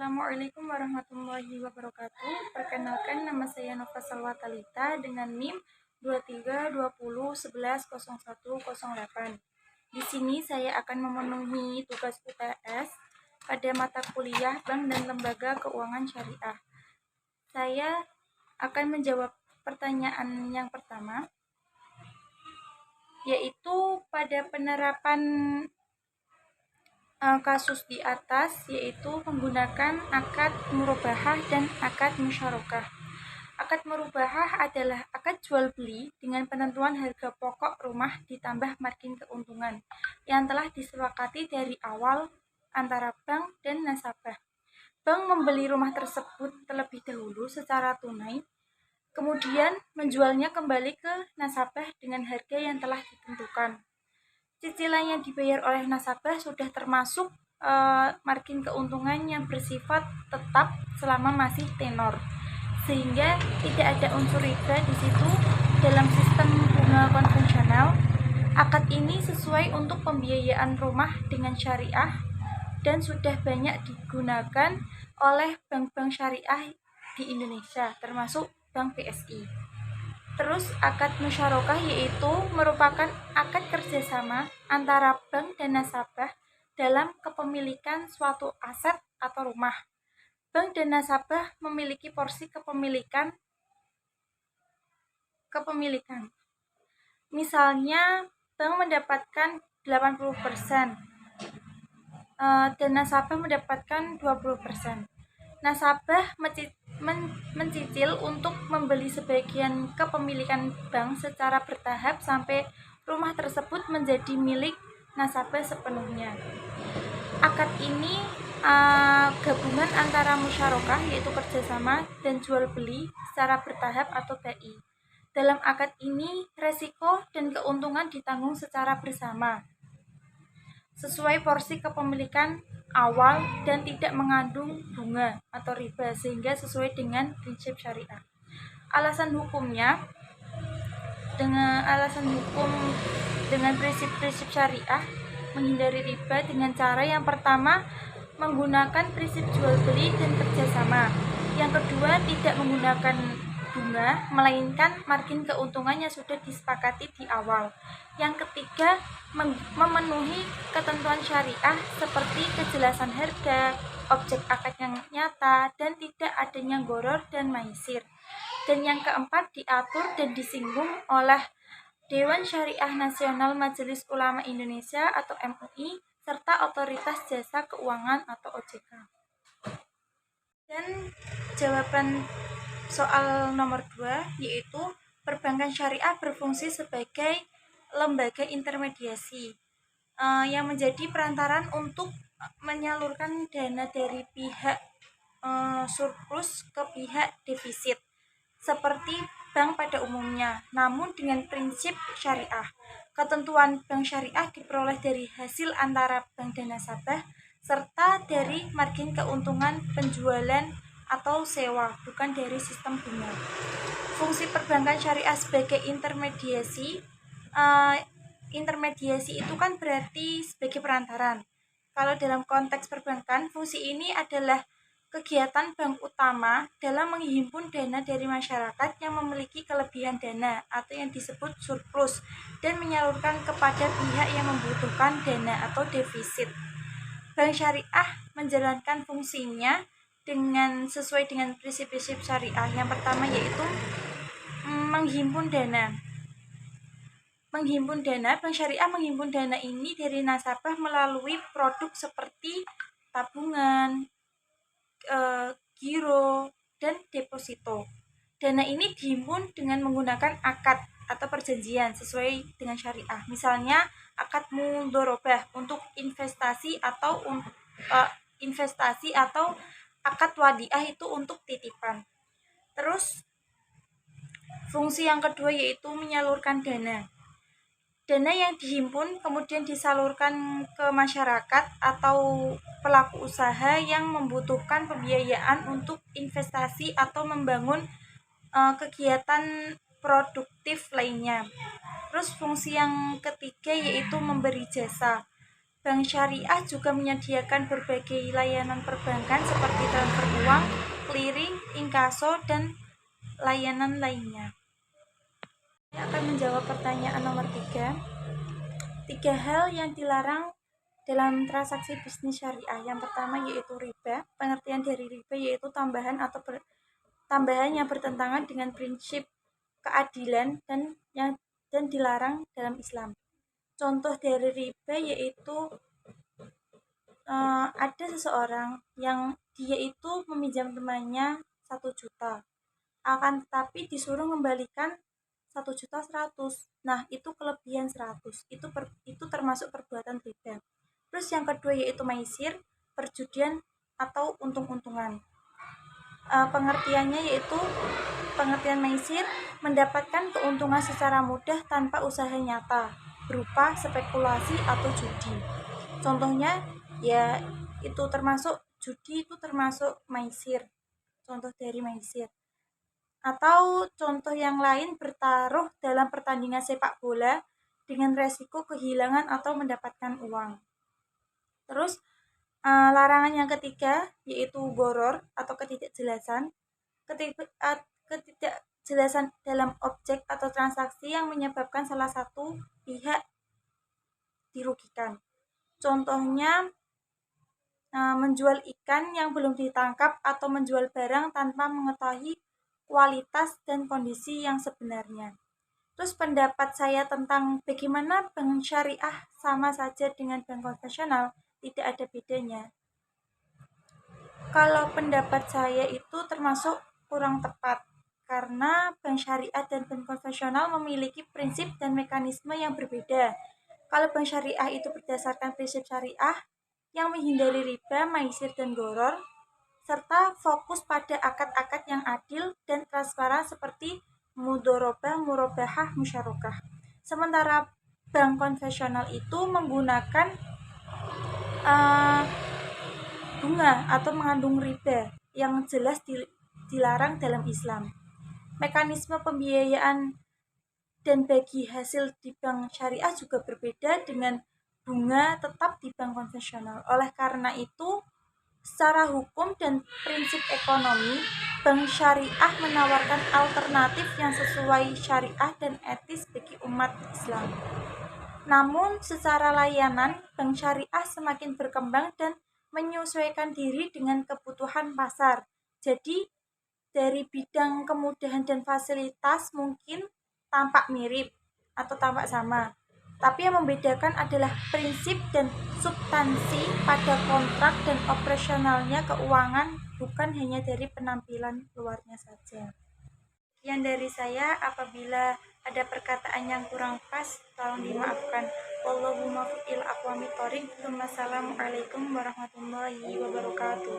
Assalamualaikum warahmatullahi wabarakatuh. Perkenalkan, nama saya Nova Salwa Talita dengan NIM 2320110108. Di sini saya akan memenuhi tugas UTS pada mata kuliah Bank dan Lembaga Keuangan Syariah. Saya akan menjawab pertanyaan yang pertama, yaitu pada penerapan kasus di atas, yaitu menggunakan akad murabahah dan akad musyarakah. Akad murabahah adalah akad jual beli dengan penentuan harga pokok rumah ditambah margin keuntungan yang telah disepakati dari awal antara bank dan nasabah. Bank membeli rumah tersebut terlebih dahulu secara tunai, kemudian menjualnya kembali ke nasabah dengan harga yang telah ditentukan. Cicilan yang dibayar oleh nasabah sudah termasuk margin keuntungan yang bersifat tetap selama masih tenor, sehingga tidak ada unsur riba di situ. Dalam sistem bunga konvensional, akad ini sesuai untuk pembiayaan rumah dengan syariah dan sudah banyak digunakan oleh bank-bank syariah di Indonesia, termasuk Bank BSI. Terus akad musyarakah yaitu merupakan akad kerjasama antara bank dan nasabah dalam kepemilikan suatu aset atau rumah. Bank dan nasabah memiliki porsi kepemilikan. Misalnya bank mendapatkan 80% dan nasabah mendapatkan 20%. Nasabah mencicil untuk membeli sebagian kepemilikan bank secara bertahap sampai rumah tersebut menjadi milik nasabah sepenuhnya. Akad ini gabungan antara musyarakah, yaitu kerjasama, dan jual beli secara bertahap atau BI. Dalam akad ini, resiko dan keuntungan ditanggung secara bersama sesuai porsi kepemilikan awal dan tidak mengandung bunga atau riba, sehingga sesuai dengan prinsip syariah. Alasan hukum dengan prinsip-prinsip syariah menghindari riba dengan cara yang pertama menggunakan prinsip jual beli dan kerjasama, yang kedua tidak menggunakan bunga melainkan margin keuntungan yang sudah disepakati di awal, yang ketiga memenuhi ketentuan syariah seperti kejelasan harga, objek akad yang nyata, dan tidak adanya gharar dan maisir. Dan yang keempat diatur dan disinggung oleh Dewan Syariah Nasional Majelis Ulama Indonesia atau MUI serta Otoritas Jasa Keuangan atau OJK. Dan jawaban soal nomor 2 yaitu perbankan syariah berfungsi sebagai lembaga intermediasi yang menjadi perantaran untuk menyalurkan dana dari pihak surplus ke pihak defisit seperti bank pada umumnya, namun dengan prinsip syariah. Ketentuan bank syariah diperoleh dari hasil antara bank dan nasabah serta dari margin keuntungan penjualan atau sewa, bukan dari sistem bunga. Fungsi perbankan syariah sebagai intermediasi itu kan berarti sebagai perantaran. Kalau dalam konteks perbankan, fungsi ini adalah kegiatan bank utama dalam menghimpun dana dari masyarakat yang memiliki kelebihan dana atau yang disebut surplus dan menyalurkan kepada pihak yang membutuhkan dana atau defisit. Bank syariah menjalankan fungsinya sesuai dengan prinsip-prinsip syariah. Yang pertama yaitu menghimpun dana. Bank syariah menghimpun dana ini dari nasabah melalui produk seperti tabungan, giro, dan deposito. Dana ini dihimpun dengan menggunakan akad atau perjanjian sesuai dengan syariah. Misalnya akad mudharabah untuk investasi atau akad wadiah itu untuk titipan. Terus fungsi yang kedua yaitu menyalurkan dana. Dana yang dihimpun kemudian disalurkan ke masyarakat atau pelaku usaha yang membutuhkan pembiayaan untuk investasi atau membangun kegiatan produktif lainnya. Terus fungsi yang ketiga yaitu memberi jasa. Bank syariah juga menyediakan berbagai layanan perbankan seperti transfer uang, clearing, inkaso, dan layanan lainnya. Saya akan menjawab pertanyaan nomor 3. 3 hal yang dilarang dalam transaksi bisnis syariah. Yang pertama yaitu riba. Pengertian dari riba yaitu tambahan yang bertentangan dengan prinsip keadilan dan dilarang dalam Islam. Contoh dari riba yaitu ada seseorang yang dia itu meminjam temannya 1 juta, akan tetapi disuruh membalikan 1.100.000. Nah, itu kelebihan 100. Itu termasuk perbuatan riba. Terus yang kedua yaitu maisir, perjudian atau untung-untungan. Pengertiannya yaitu pengertian maisir mendapatkan keuntungan secara mudah tanpa usaha nyata berupa spekulasi atau judi. Contohnya ya itu termasuk judi, itu termasuk maisir. Contoh dari maisir. Atau contoh yang lain bertaruh dalam pertandingan sepak bola dengan resiko kehilangan atau mendapatkan uang. Terus larangan yang ketiga yaitu goror atau ketidakjelasan. Ketidakjelasan dalam objek atau transaksi yang menyebabkan salah satu pihak dirugikan. Contohnya menjual ikan yang belum ditangkap atau menjual barang tanpa mengetahui kualitas dan kondisi yang sebenarnya. Terus pendapat saya tentang bagaimana bank syariah sama saja dengan bank konvensional, tidak ada bedanya. Kalau pendapat saya itu termasuk kurang tepat, karena bank syariah dan bank konvensional memiliki prinsip dan mekanisme yang berbeda. Kalau bank syariah itu berdasarkan prinsip syariah yang menghindari riba, maisir, dan goror, serta fokus pada akad-akad yang adil dan transparan seperti mudorobah, murobahah, musyarakah. Sementara bank konvensional itu menggunakan bunga atau mengandung riba yang jelas dilarang dalam Islam. Mekanisme pembiayaan dan bagi hasil di bank syariah juga berbeda dengan bunga tetap di bank konvensional. Oleh karena itu, secara hukum dan prinsip ekonomi, bank syariah menawarkan alternatif yang sesuai syariah dan etis bagi umat Islam. Namun, secara layanan, bank syariah semakin berkembang dan menyesuaikan diri dengan kebutuhan pasar. Jadi, dari bidang kemudahan dan fasilitas mungkin tampak mirip atau tampak sama. Tapi yang membedakan adalah prinsip dan substansi pada kontrak dan operasionalnya keuangan, bukan hanya dari penampilan luarnya saja. Sekian dari saya, apabila ada perkataan yang kurang pas, tolong dimaafkan. Wallahu muwaffiq ila aqwamit thoriq. Wassalamualaikum warahmatullahi wabarakatuh.